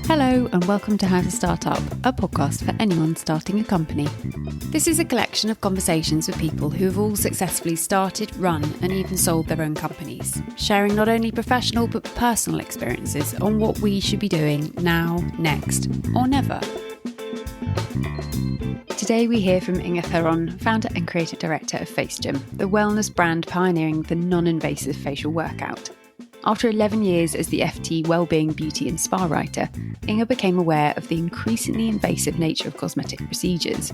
Hello and welcome to How to Start Up, a podcast for anyone starting a company. This is a collection of conversations with people who have all successfully started, run and even sold their own companies, sharing not only professional but personal experiences on what we should be doing now, next or never. Today we hear from Inge Theron, founder and creative director of FACEGYM, the wellness brand pioneering the non-invasive facial workout. After 11 years as the FT Wellbeing, Beauty and Spa writer, Inga became aware of the increasingly invasive nature of cosmetic procedures.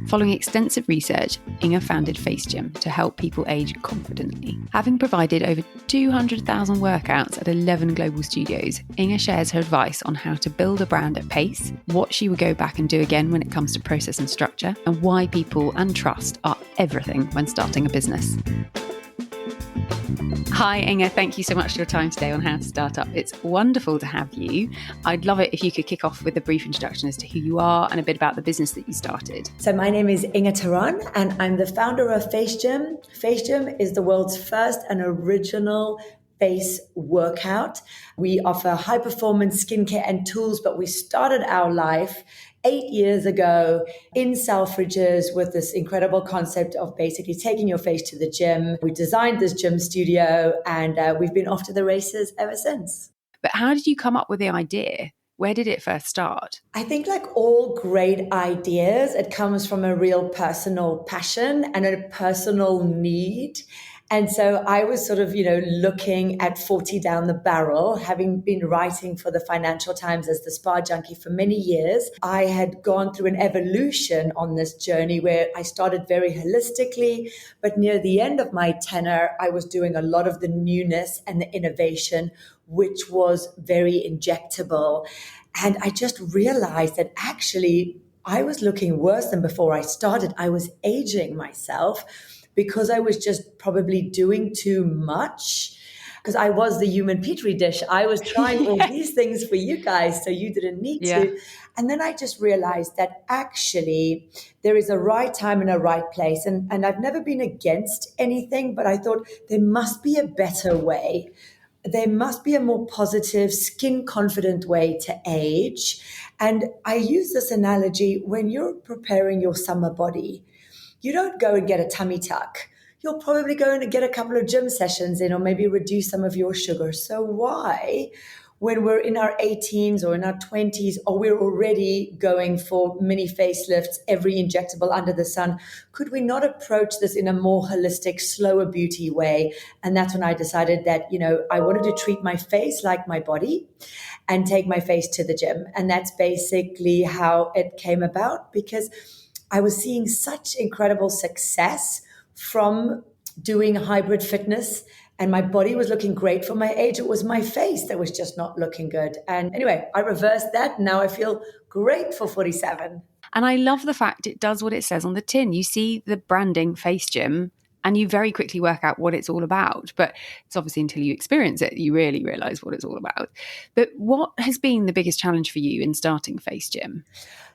Following extensive research, Inga founded FACEGYM to help people age confidently. Having provided over 200,000 workouts at 11 global studios, Inga shares her advice on how to build a brand at pace, what she would go back and do again when it comes to process and structure, and why people and trust are everything when starting a business. Hi Inge, thank you so much for your time today on How to Start Up. It's wonderful to have you. I'd love it if you could kick off with a brief introduction as to who you are and a bit about the business that you started. So my name is Inge Theron and I'm the founder of FACEGYM. FACEGYM is the world's first and original face workout. We offer high performance skincare and tools, but we started our life 8 years ago in Selfridges with this incredible concept of basically taking your face to the gym. We designed this gym studio and we've been off to the races ever since. But how did you come up with the idea? Where did it first start? I think like all great ideas, it comes from a real personal passion and a personal need. And so I was sort of, looking at 40 down the barrel, having been writing for the Financial Times as the spa junkie for many years. I had gone through an evolution on this journey where I started very holistically, but near the end of my tenure, I was doing a lot of the newness and the innovation, which was very injectable. And I just realized that actually I was looking worse than before I started. I was aging myself because I was just probably doing too much, because I was the human petri dish. I was trying all these things for you guys, so you didn't need to. And then I just realized that actually there is a right time and a right place. And I've never been against anything, but I thought there must be a better way. There must be a more positive, skin confident way to age. And I use this analogy: when you're preparing your summer body, you don't go and get a tummy tuck. You'll probably go and get a couple of gym sessions in, or maybe reduce some of your sugar. So why, when we're in our 18s or in our 20s, or we're already going for mini facelifts, every injectable under the sun, could we not approach this in a more holistic, slower beauty way? And that's when I decided that, I wanted to treat my face like my body and take my face to the gym. And that's basically how it came about, because I was seeing such incredible success from doing hybrid fitness, and my body was looking great for my age. It was my face that was just not looking good. And anyway, I reversed that. Now I feel great for 47. And I love the fact it does what it says on the tin. You see the branding FACEGYM and you very quickly work out what it's all about. But it's obviously until you experience it, you really realize what it's all about. But what has been the biggest challenge for you in starting FACEGYM?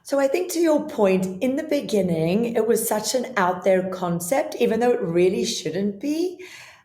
So I think, to your point, in the beginning, it was such an out there concept, even though it really shouldn't be.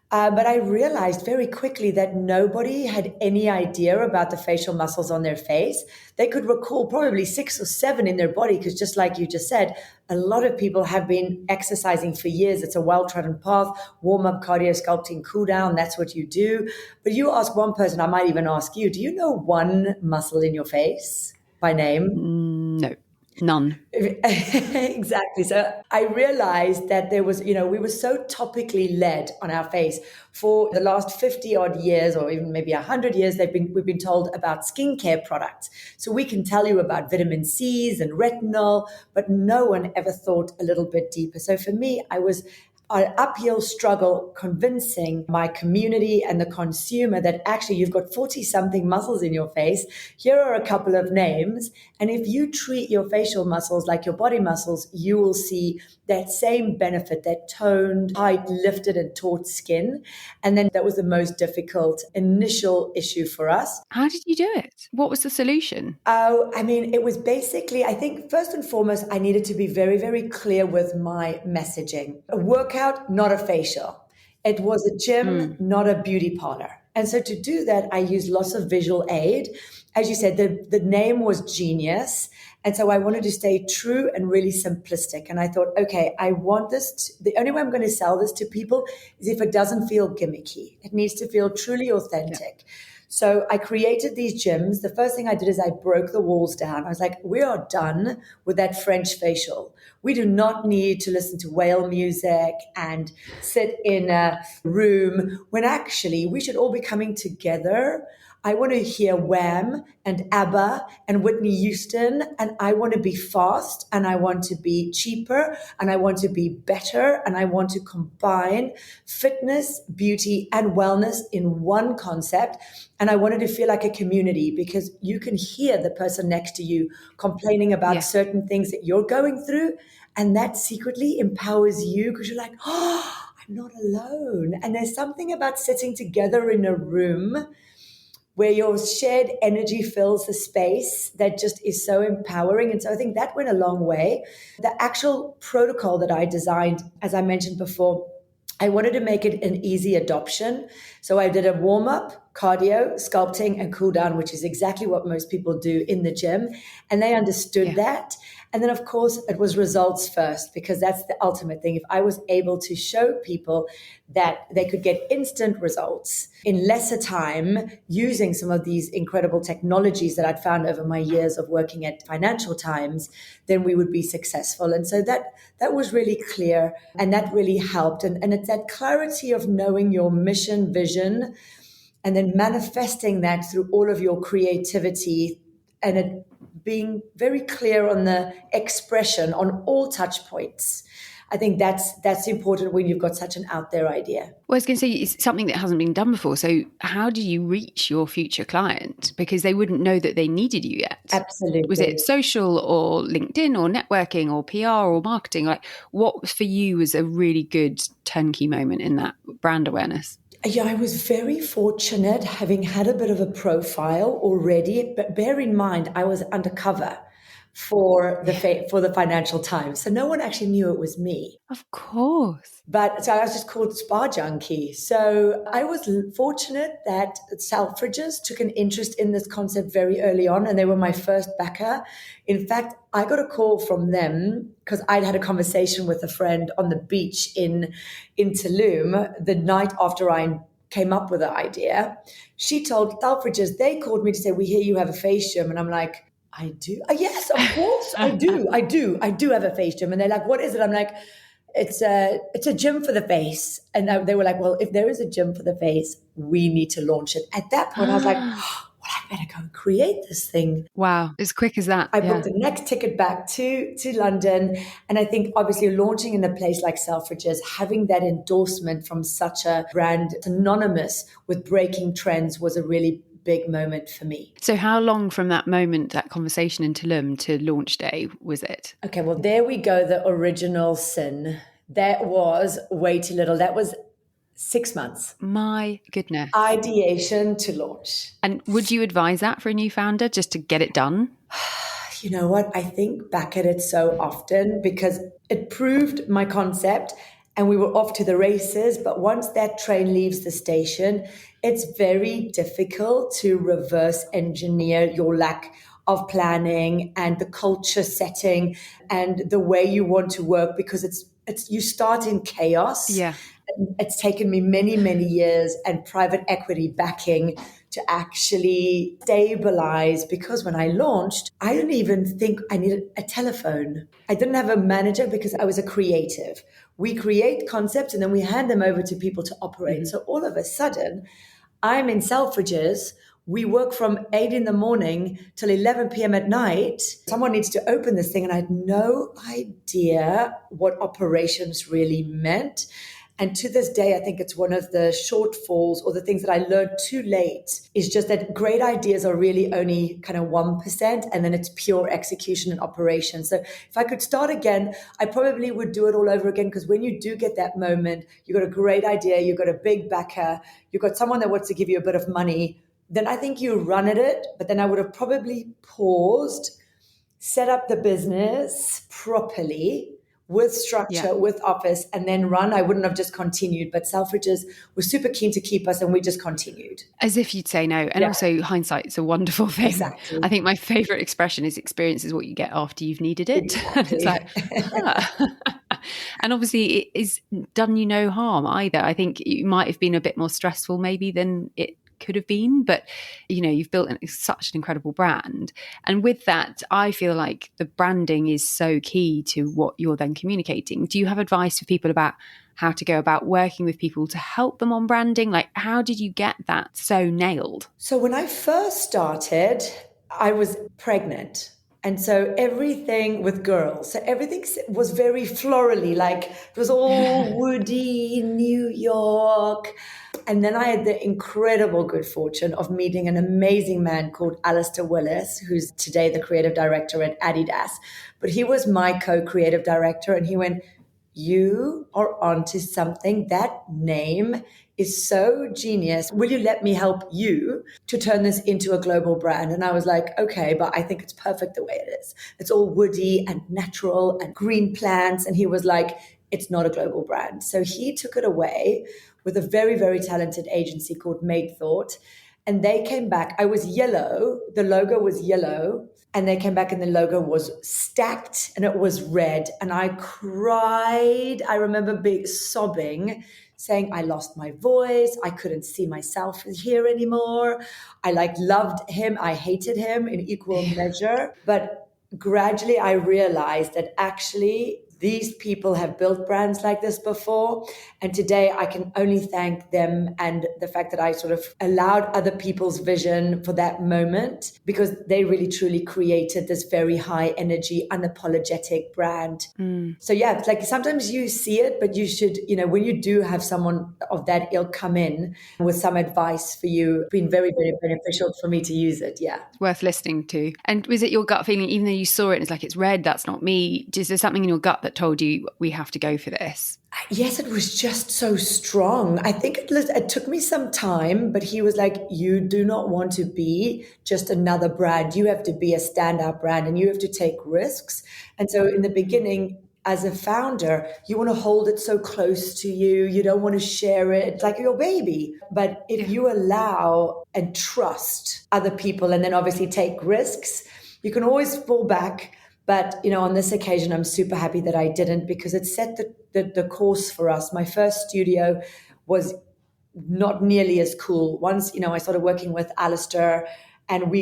But I realized very quickly that nobody had any idea about the facial muscles on their face. They could recall probably 6 or 7 in their body, because just like you just said, a lot of people have been exercising for years. It's a well-trodden path, warm up, cardio, sculpting, cool down. That's what you do. But you ask one person, I might even ask you, do you know one muscle in your face by name? No. None. Exactly. So I realized that there was, we were so topically led on our face for the last 50 odd years, or even maybe 100 years. We've been told about skincare products. So we can tell you about vitamin C's and retinol, but no one ever thought a little bit deeper. So for me, I was an uphill struggle convincing my community and the consumer that actually you've got 40 something muscles in your face. Here are a couple of names. And if you treat your facial muscles like your body muscles, you will see that same benefit, that toned, tight, lifted and taut skin. And then that was the most difficult initial issue for us. How did you do it? What was the solution? It was basically, I think first and foremost, I needed to be very, very clear with my messaging. A workout, not a facial. It was a gym, not a beauty parlor. And so to do that, I used lots of visual aid. As you said, the name was genius. And so I wanted to stay true and really simplistic. And I thought, okay, I want this. The only way I'm going to sell this to people is if it doesn't feel gimmicky. It needs to feel truly authentic. Yeah. So I created these gyms. The first thing I did is I broke the walls down. I was like, we are done with that French facial. We do not need to listen to whale music and sit in a room when actually we should all be coming together. I want to hear Wham and ABBA and Whitney Houston, and I want to be fast, and I want to be cheaper, and I want to be better, and I want to combine fitness, beauty, and wellness in one concept. And I wanted to feel like a community, because you can hear the person next to you complaining about certain things that you're going through, and that secretly empowers you because you're like, oh, I'm not alone. And there's something about sitting together in a room where your shared energy fills the space that just is so empowering. And so I think that went a long way. The actual protocol that I designed, as I mentioned before, I wanted to make it an easy adoption. So I did a warm-up, cardio, sculpting, and cool down, which is exactly what most people do in the gym. And they understood that. And then, of course, it was results first, because that's the ultimate thing. If I was able to show people that they could get instant results in lesser time using some of these incredible technologies that I'd found over my years of working at Financial Times, then we would be successful. And so that was really clear, and that really helped. And it's that clarity of knowing your mission, vision, and then manifesting that through all of your creativity, and it being very clear on the expression on all touch points. I think that's important when you've got such an out there idea. Well, I was going to say, it's something that hasn't been done before. So how do you reach your future client? Because they wouldn't know that they needed you yet. Absolutely. Was it social or LinkedIn or networking or PR or marketing? Like, what for you was a really good turnkey moment in that brand awareness? Yeah, I was very fortunate having had a bit of a profile already, but bear in mind, I was undercover for the Financial Times. So no one actually knew it was me. Of course. But so I was just called Spa Junkie. So I was fortunate that Selfridges took an interest in this concept very early on, and they were my first backer. In fact, I got a call from them because I'd had a conversation with a friend on the beach in Tulum the night after I came up with the idea. She told Selfridges, they called me to say, we hear you have a face gym. And I'm like, I do? Yes, of course I do. I do have a face gym. And they're like, what is it? I'm like, it's a gym for the face. And they were like, well, if there is a gym for the face, we need to launch it. At that point, I was like, well, I better go and create this thing. Wow, as quick as that. I booked the next ticket back to London. And I think obviously launching in a place like Selfridges, having that endorsement from such a brand synonymous with breaking trends was a really big moment for me. So how long from that moment, that conversation in Tulum to launch day was it? Okay, well, there we go. The original sin. That was way too little. That was 6 months. My goodness. Ideation to launch. And would you advise that for a new founder, just to get it done? You know what? I think back at it so often because it proved my concept and we were off to the races. But once that train leaves the station, it's very difficult to reverse engineer your lack of planning and the culture setting and the way you want to work, because it's you start in chaos. Yeah. It's taken me many, many years and private equity backing to actually stabilize, because when I launched, I didn't even think I needed a telephone. I didn't have a manager because I was a creative. We create concepts and then we hand them over to people to operate. So all of a sudden, I'm in Selfridges. We work from 8 a.m. till 11 p.m. at night. Someone needs to open this thing. And I had no idea what operations really meant. And to this day, I think it's one of the shortfalls or the things that I learned too late is just that great ideas are really only kind of 1%, and then it's pure execution and operation. So if I could start again, I probably would do it all over again, because when you do get that moment, you've got a great idea, you've got a big backer, you've got someone that wants to give you a bit of money, then I think you run at it. But then I would have probably paused, set up the business properly, with structure, with office, and then run, I wouldn't have just continued. But Selfridges was super keen to keep us, and we just continued. As if you'd say no. And also hindsight's a wonderful thing. Exactly. I think my favourite expression is experience is what you get after you've needed it. Exactly. It's like, and obviously it is done you no harm either. I think it might have been a bit more stressful maybe than it could have been, but you've built such an incredible brand, and with that I feel like the branding is so key to what you're then communicating. Do you have advice for people about how to go about working with people to help them on branding? Like, how did you get that so nailed? So when I first started, I was pregnant. And so everything with girls, so everything was very florally, like it was all woody, New York. And then I had the incredible good fortune of meeting an amazing man called Alistair Willis, who's today the creative director at Adidas. But he was my co-creative director, and he went, "You are onto something. That name is so genius. Will you let me help you to turn this into a global brand?" And I was like, okay, but I think it's perfect the way it is. It's all woody and natural and green plants. And he was like, it's not a global brand. So he took it away with a very, very talented agency called Made Thought. And they came back. I was yellow. The logo was yellow. And they came back and the logo was stacked and it was red. And I cried. I remember sobbing, saying I lost my voice. I couldn't see myself here anymore. I loved him. I hated him in equal measure. But gradually I realized that actually these people have built brands like this before. And today I can only thank them and the fact that I sort of allowed other people's vision for that moment, because they really truly created this very high energy, unapologetic brand. So yeah, it's like sometimes you see it, but you should, when you do have someone of that ilk come in with some advice for you, it's been very, very beneficial for me to use it. Yeah. It's worth listening to. And was it your gut feeling, even though you saw it and it's like, it's red, that's not me? Is there something in your gut that told you we have to go for this? Yes, it was just so strong. I think it took me some time, but he was like, you do not want to be just another brand. You have to be a standout brand and you have to take risks. And so in the beginning, as a founder, you want to hold it so close to you. You don't want to share it like your baby. But if you allow and trust other people and then obviously take risks, you can always fall back. But, on this occasion, I'm super happy that I didn't, because it set the course for us. My first studio was not nearly as cool. Once, I started working with Alistair and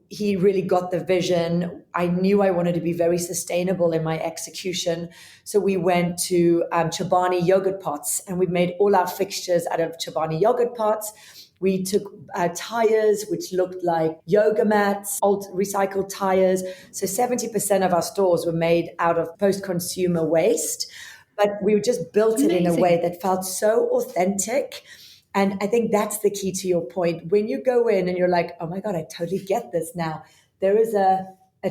he really got the vision. I knew I wanted to be very sustainable in my execution. So we went to Chobani yogurt pots and we made all our fixtures out of Chobani yogurt pots. We took tires, which looked like yoga mats, old recycled tires. So 70% of our stores were made out of post-consumer waste. But we just built it in a way that felt so authentic. And I think that's the key to your point. When you go in and you're like, oh my God, I totally get this now. There is a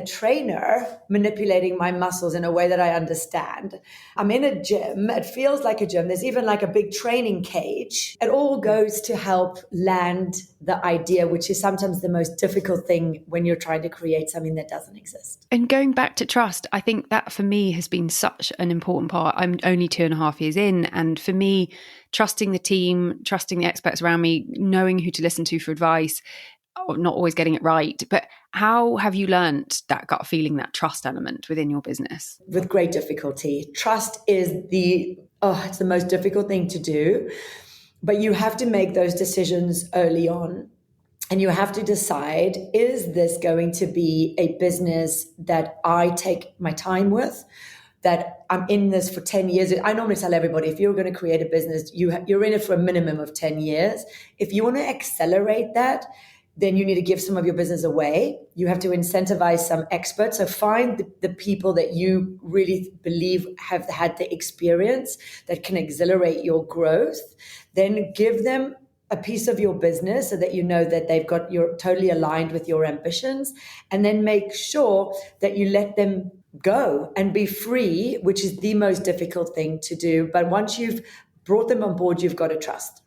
trainer manipulating my muscles in a way that I understand. I'm in a gym. It feels like a gym. There's even like a big training cage. It all goes to help land the idea, which is sometimes the most difficult thing when you're trying to create something that doesn't exist. And going back to trust, I think that for me has been such an important part. I'm only 2.5 years in. And for me, trusting the team, trusting the experts around me, knowing who to listen to for advice, not always getting it right. But how have you learned that gut feeling, that trust element within your business? With great difficulty. Trust is it's the most difficult thing to do. But you have to make those decisions early on. And you have to decide, is this going to be a business that I take my time with? That I'm in this for 10 years. I normally tell everybody, if you're going to create a business, you're in it for a minimum of 10 years. If you want to accelerate that, then you need to give some of your business away. You have to incentivize some experts. So find the people that you really believe have had the experience that can accelerate your growth. Then give them a piece of your business so that you know that you're totally aligned with your ambitions. And then make sure that you let them go and be free, which is the most difficult thing to do. But once you've brought them on board, you've got to trust.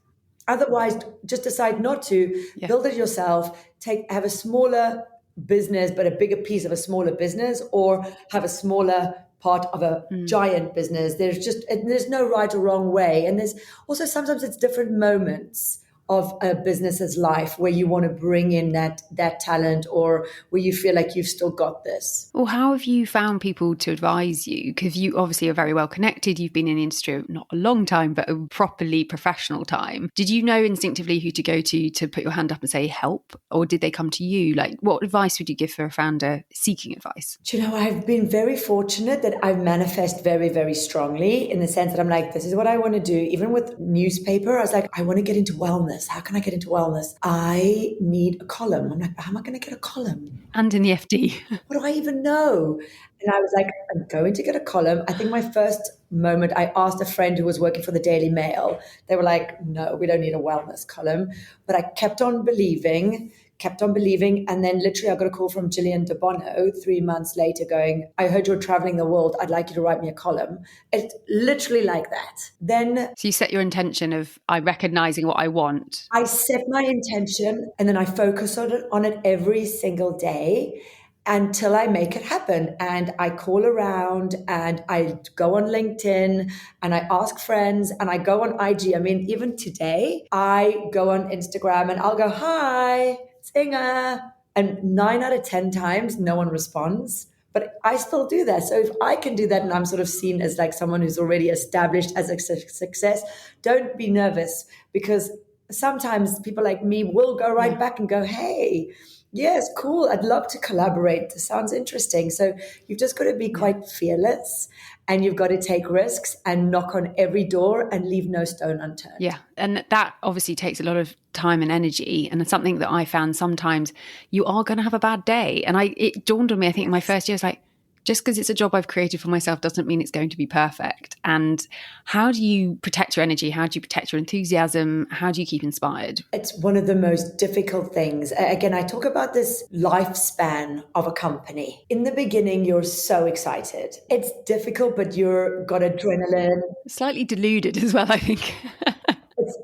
Otherwise, just decide not to. Build it yourself. Have a smaller business, but a bigger piece of a smaller business, or have a smaller part of a giant business. There's no right or wrong way. And there's also sometimes it's different moments of a business's life where you want to bring in that talent, or where you feel like you've still got this. Well, how have you found people to advise you? Because you obviously are very well connected. You've been in the industry not a long time, but a properly professional time. Did you know instinctively who to go to put your hand up and say help? Or did they come to you? Like, what advice would you give for a founder seeking advice? Do you know, I've been very fortunate that I manifest very, very strongly, in the sense that I'm like, this is what I want to do. Even with newspaper, I was like, I want to get into wellness. How can I get into wellness? I need a column. I'm like, how am I going to get a column? And in the FD. What do I even know? And I was like, I'm going to get a column. I think my first moment, I asked a friend who was working for the Daily Mail. They were like, no, we don't need a wellness column. But I kept on believing. And then literally I got a call from Gillian De Bono 3 months later going, I heard you're traveling the world. I'd like you to write me a column. It's literally like that. Then so you set your intention of recognizing what I want. I set my intention, and then I focus on it every single day until I make it happen. And I call around, and I go on LinkedIn, and I ask friends, and I go on IG. I mean, even today, I go on Instagram and I'll go, hi, it's Inga. And 9 out of 10 times, no one responds. But I still do that. So if I can do that, and I'm sort of seen as like someone who's already established as a success, don't be nervous, because sometimes people like me will go right back and go, hey, yes, cool. I'd love to collaborate. This sounds interesting. So you've just got to be quite fearless, and you've got to take risks and knock on every door and leave no stone unturned. Yeah. And that obviously takes a lot of time and energy. And it's something that I found sometimes you are going to have a bad day. And it dawned on me, I think in my first year, it's like, just because it's a job I've created for myself doesn't mean it's going to be perfect. And how do you protect your energy? How do you protect your enthusiasm? How do you keep inspired? It's one of the most difficult things. Again, I talk about this lifespan of a company. In the beginning, you're so excited. It's difficult, but you've got adrenaline. Slightly deluded as well, I think.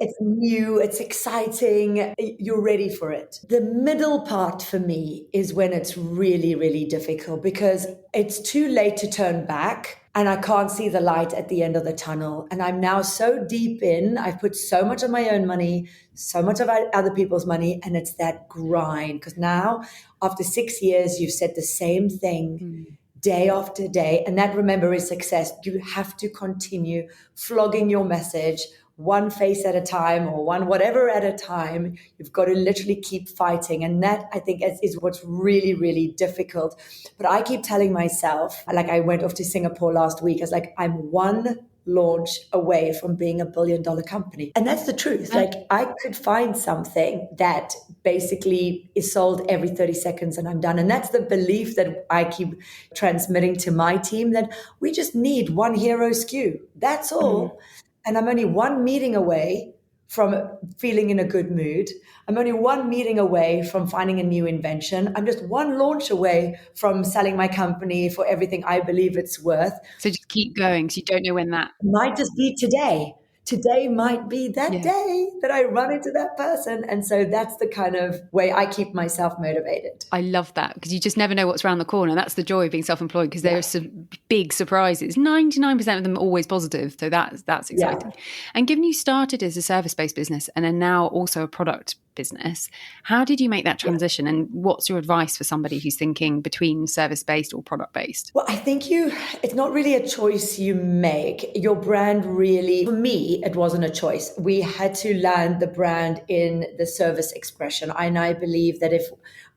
It's new, it's exciting, you're ready for it. The middle part for me is when it's really, really difficult, because it's too late to turn back, and I can't see the light at the end of the tunnel. And I'm now so deep in, I've put so much of my own money, so much of other people's money, and it's that grind. Because now, after 6 years, you've said the same thing day after day. And that, remember, is success. You have to continue flogging your message, one face at a time, or one whatever at a time. You've got to literally keep fighting. And that, I think, is what's really, really difficult. But I keep telling myself, like, I went off to Singapore last week. I was like, I'm one launch away from being $1 billion company. And that's the truth. Like, I could find something that basically is sold every 30 seconds and I'm done. And that's the belief that I keep transmitting to my team, that we just need one hero SKU. That's all. And I'm only one meeting away from feeling in a good mood. I'm only one meeting away from finding a new invention. I'm just one launch away from selling my company for everything I believe it's worth. So just keep going, because you don't know when that might just be today. Today might be that day that I run into that person. And so that's the kind of way I keep myself motivated. I love that, because you just never know what's around the corner. That's the joy of being self-employed, because there are some big surprises. 99% of them are always positive. So that's exciting. Yeah. And given you started as a service-based business and are now also a product business, how did you make that transition? And what's your advice for somebody who's thinking between service-based or product-based? Well, I think it's not really a choice you make. Your brand really, for me, it wasn't a choice. We had to land the brand in the service expression. And I believe that if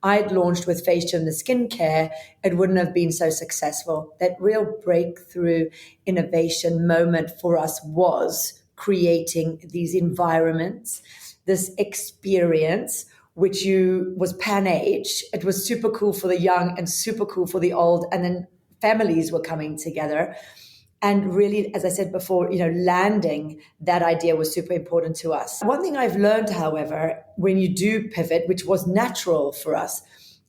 I'd launched with FACEGYM, the skincare, it wouldn't have been so successful. That real breakthrough innovation moment for us was creating these environments, this experience, which was pan-age. It was super cool for the young and super cool for the old. And then families were coming together. And really, as I said before, landing that idea was super important to us. One thing I've learned, however, when you do pivot, which was natural for us,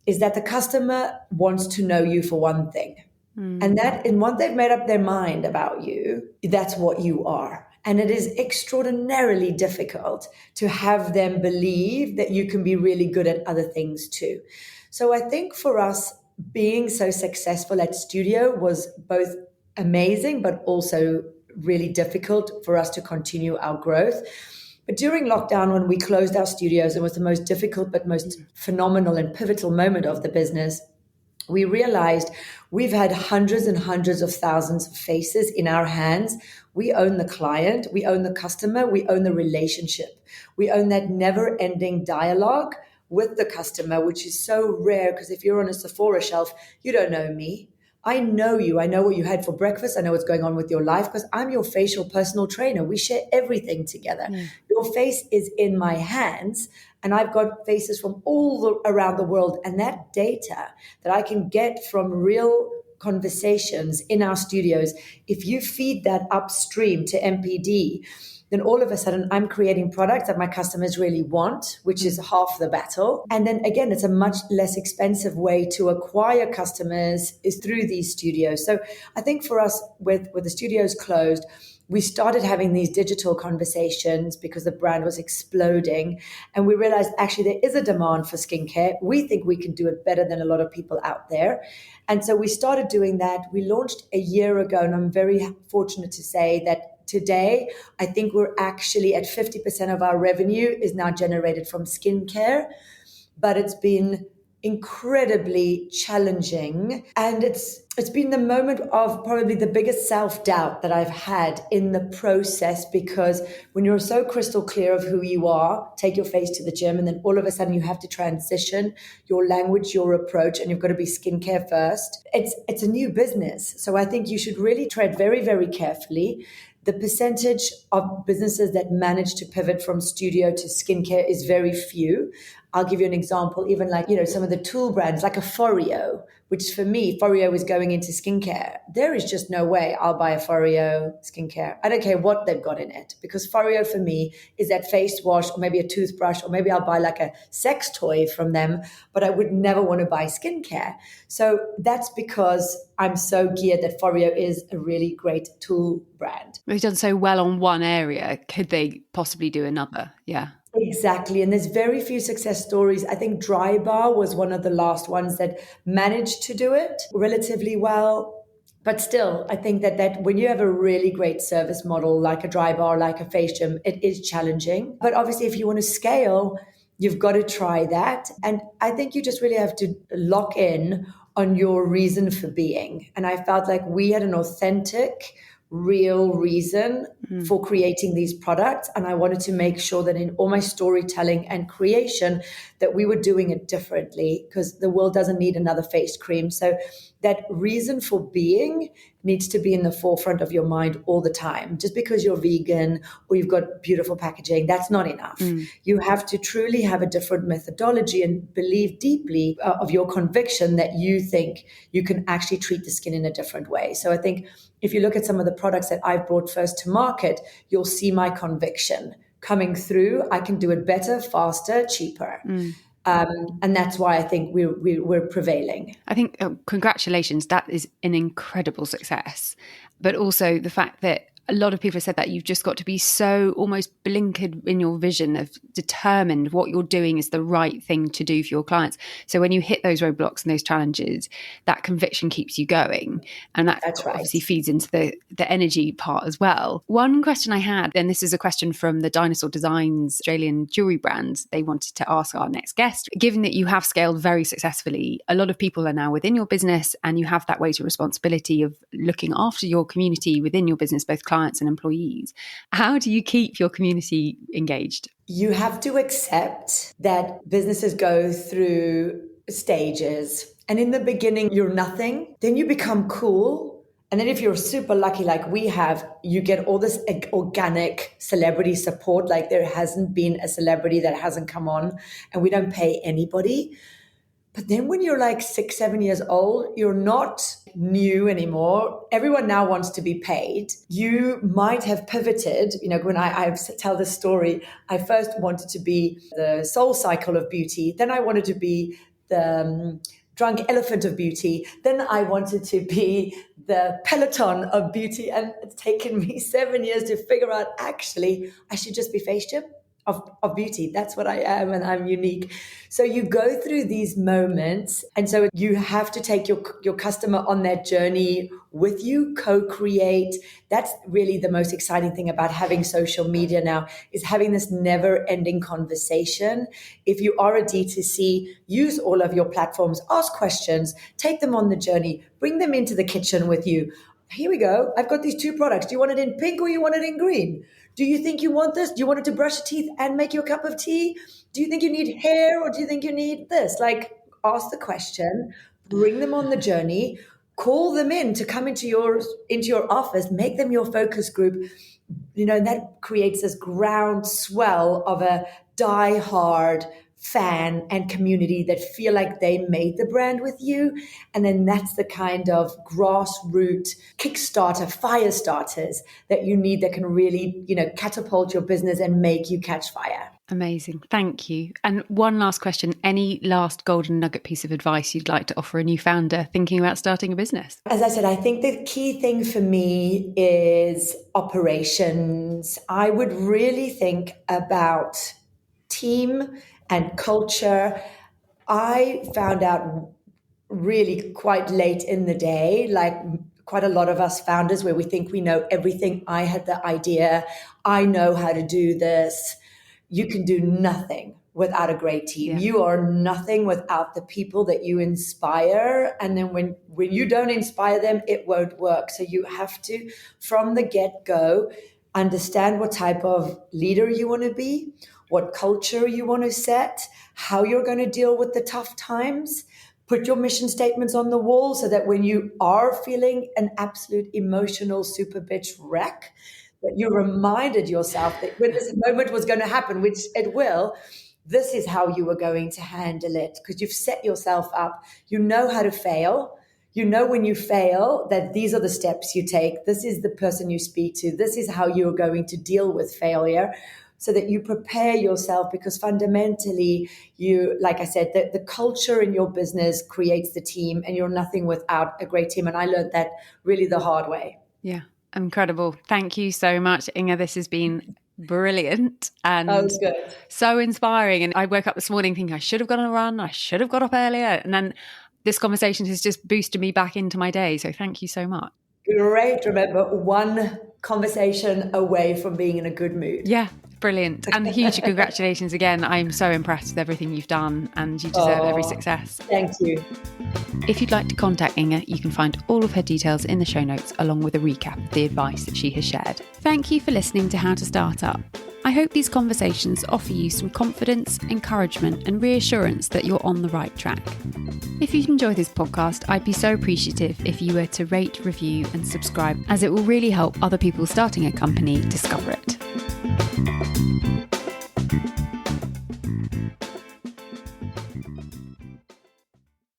is that the customer wants to know you for one thing. And once they've made up their mind about you, that's what you are. And it is extraordinarily difficult to have them believe that you can be really good at other things too. So I think for us, being so successful at studio was both amazing, but also really difficult for us to continue our growth. But during lockdown, when we closed our studios, it was the most difficult but most phenomenal and pivotal moment of the business. We realized we've had hundreds and hundreds of thousands of faces in our hands. We own the client, we own the customer, we own the relationship. We own that never-ending dialogue with the customer, which is so rare, because if you're on a Sephora shelf, you don't know me. I know you. I know what you had for breakfast. I know what's going on with your life, because I'm your facial personal trainer. We share everything together. Your face is in my hands, and I've got faces from around the world. And that data that I can get from real conversations in our studios, if you feed that upstream to MPD, then all of a sudden I'm creating products that my customers really want, which is half the battle. And then again, it's a much less expensive way to acquire customers is through these studios. So I think for us, with the studios closed, we started having these digital conversations because the brand was exploding. And we realized actually there is a demand for skincare. We think we can do it better than a lot of people out there. And so we started doing that. We launched a year ago, and I'm very fortunate to say that today, I think we're actually at 50% of our revenue is now generated from skincare, but it's been incredibly challenging. And it's been the moment of probably the biggest self-doubt that I've had in the process, because when you're so crystal clear of who you are, take your face to the gym, and then all of a sudden you have to transition your language, your approach, and you've got to be skincare first. It's a new business. So I think you should really tread very, very carefully. The percentage of businesses that manage to pivot from studio to skincare is very few. I'll give you an example, even like, some of the tool brands like a Foreo, which for me, Foreo is going into skincare. There is just no way I'll buy a Foreo skincare. I don't care what they've got in it, because Foreo for me is that face wash, or maybe a toothbrush, or maybe I'll buy like a sex toy from them, but I would never want to buy skincare. So that's because I'm so geared that Foreo is a really great tool brand. They've done so well on one area. Could they possibly do another? Yeah. Exactly. And there's very few success stories. I think Dry Bar was one of the last ones that managed to do it relatively well. But still, I think that when you have a really great service model, like a Dry Bar, like a FACEGYM, it is challenging. But obviously, if you want to scale, you've got to try that. And I think you just really have to lock in on your reason for being. And I felt like we had an authentic, real reason for creating these products. And I wanted to make sure that in all my storytelling and creation that we were doing it differently, because the world doesn't need another face cream. So that reason for being needs to be in the forefront of your mind all the time. Just because you're vegan or you've got beautiful packaging, that's not enough. You have to truly have a different methodology and believe deeply of your conviction that you think you can actually treat the skin in a different way. So I think if you look at some of the products that I've brought first to market, you'll see my conviction coming through. I can do it better, faster, cheaper. And that's why I think we're prevailing. I think, congratulations, that is an incredible success. But also the fact that a lot of people have said that you've just got to be so almost blinkered in your vision of determined what you're doing is the right thing to do for your clients. So when you hit those roadblocks and those challenges, that conviction keeps you going. And that's obviously feeds into the energy part as well. One question I had, and this is a question from the Dinosaur Designs Australian jewelry brand, they wanted to ask our next guest. Given that you have scaled very successfully, a lot of people are now within your business and you have that weight of responsibility of looking after your community within your business, both clients and employees. How do you keep your community engaged? You have to accept that businesses go through stages. And in the beginning, you're nothing. Then you become cool. And then if you're super lucky like we have, you get all this organic celebrity support. Like there hasn't been a celebrity that hasn't come on, and we don't pay anybody. But then when you're like 6, 7 years old, you're not new anymore. Everyone now wants to be paid. You might have pivoted. When I tell this story, I first wanted to be the Soul Cycle of beauty. Then I wanted to be the Drunk Elephant of beauty. Then I wanted to be the Peloton of beauty. And it's taken me 7 years to figure out, actually, I should just be FaceGym. of beauty. That's what I am, and I'm unique. So you go through these moments, and so you have to take your customer on that journey with you, co-create. That's really the most exciting thing about having social media now, is having this never-ending conversation. If you are a D2C, use all of your platforms, ask questions, take them on the journey, bring them into the kitchen with you. Here we go. I've got these 2 products. Do you want it in pink or you want it in green? Do you think you want this? Do you want it to brush your teeth and make you a cup of tea? Do you think you need hair or do you think you need this? Like, ask the question, bring them on the journey, call them in to come into your office, make them your focus group. And that creates this groundswell of a die-hard fan and community that feel like they made the brand with you. And then that's the kind of grassroots Kickstarter, fire starters that you need that can really, catapult your business and make you catch fire. Amazing. Thank you. And one last question. Any last golden nugget piece of advice you'd like to offer a new founder thinking about starting a business? As I said, I think the key thing for me is operations. I would really think about team and culture. I found out really quite late in the day, like quite a lot of us founders, where we think we know everything. I had the idea. I know how to do this. You can do nothing without a great team. Yeah. You are nothing without the people that you inspire. And then when you don't inspire them, it won't work. So you have to, from the get-go, understand what type of leader you want to be, what culture you want to set, how you're going to deal with the tough times. Put your mission statements on the wall so that when you are feeling an absolute emotional super bitch wreck, that you reminded yourself that when this moment was going to happen, which it will, this is how you were going to handle it, because you've set yourself up. You know how to fail. You know when you fail that these are the steps you take. This is the person you speak to. This is how you're going to deal with failure, so that you prepare yourself, because fundamentally you, like I said, the culture in your business creates the team, and you're nothing without a great team. And I learned that really the hard way. Yeah. Incredible. Thank you so much, Inga. This has been brilliant and so inspiring. And I woke up this morning thinking I should have gone on a run. I should have got up earlier. And then this conversation has just boosted me back into my day. So thank you so much. Great. Remember, one conversation away from being in a good mood. Yeah. Brilliant. And huge congratulations again. I'm so impressed with everything you've done, and you deserve every success. Thank you. If you'd like to contact Inga, you can find all of her details in the show notes, along with a recap of the advice that she has shared. Thank you for listening to How to Start Up. I hope these conversations offer you some confidence, encouragement, and reassurance that you're on the right track. If you've enjoyed this podcast, I'd be so appreciative if you were to rate, review, and subscribe, as it will really help other people starting a company discover it.